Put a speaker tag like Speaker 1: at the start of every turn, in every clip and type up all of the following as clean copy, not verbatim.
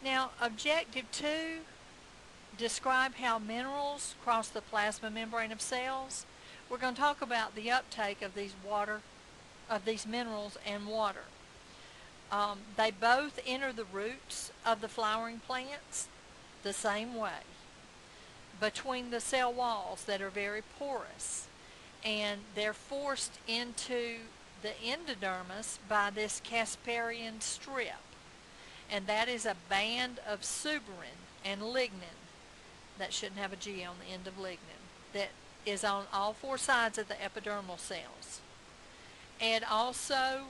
Speaker 1: Now, objective 2, describe how minerals cross the plasma membrane of cells. We're going to talk about the uptake of these minerals and water. They both enter the roots of the flowering plants the same way, between the cell walls that are very porous, and they're forced into the endodermis by this Casparian strip, and that is a band of suberin and lignin, that shouldn't have a G on the end of lignin, that is on all four sides of the epidermal cells. And also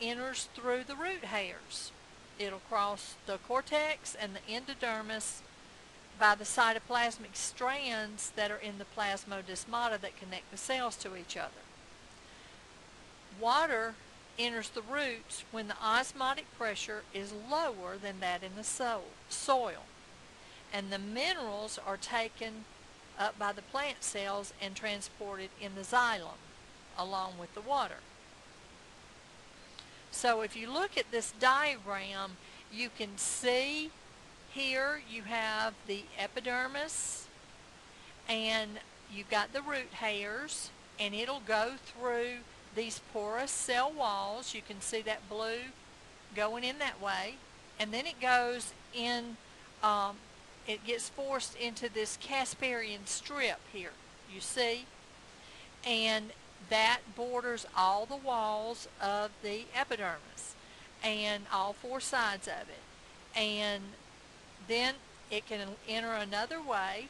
Speaker 1: enters through the root hairs. It'll cross the cortex and the endodermis by the cytoplasmic strands that are in the plasmodesmata that connect the cells to each other. Water enters the roots when the osmotic pressure is lower than that in the soil. And the minerals are taken up by the plant cells and transported in the xylem along with the water. So if you look at this diagram, you can see here you have the epidermis, and you've got the root hairs, and it'll go through these porous cell walls. You can see that blue going in that way, and then it goes in, it gets forced into this Casparian strip here, you see, and that borders all the walls of the epidermis and all four sides of it. And then it can enter another way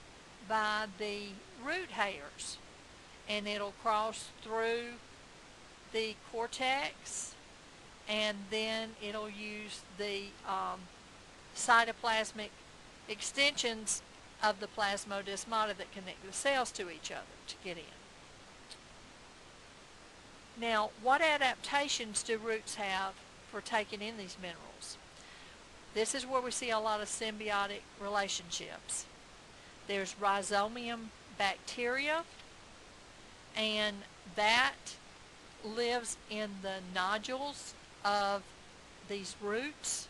Speaker 1: by the root hairs, and it'll cross through the cortex, and then it'll use the cytoplasmic extensions of the plasmodesmata that connect the cells to each other to get in. Now, what adaptations do roots have for taking in these minerals? This is where we see a lot of symbiotic relationships. There's Rhizomium bacteria, and that lives in the nodules of these roots,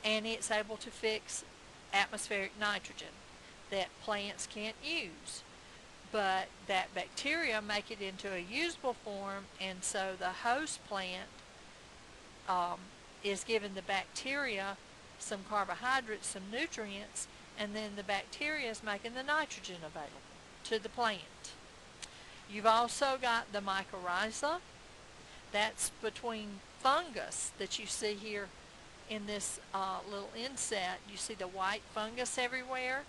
Speaker 1: and it's able to fix atmospheric nitrogen that plants can't use. But that bacteria make it into a usable form, and so the host plant is given the bacteria some carbohydrates, some nutrients, and then the bacteria is making the nitrogen available to the plant. You've also got the mycorrhiza. That's between fungus that you see here in this little inset. You see the white fungus everywhere.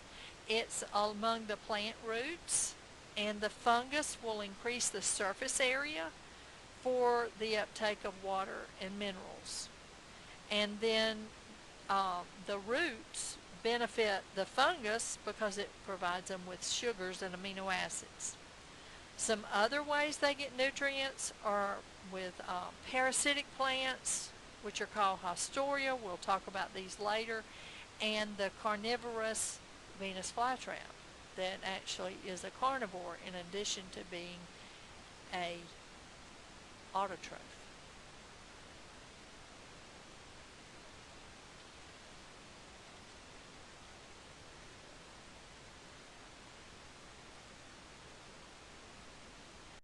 Speaker 1: It's among the plant roots, and the fungus will increase the surface area for the uptake of water and minerals. And then the roots benefit the fungus because it provides them with sugars and amino acids. Some other ways they get nutrients are with parasitic plants, which are called Haustoria. We'll talk about these later. And the carnivorous Venus flytrap, that actually is a carnivore in addition to being a autotroph.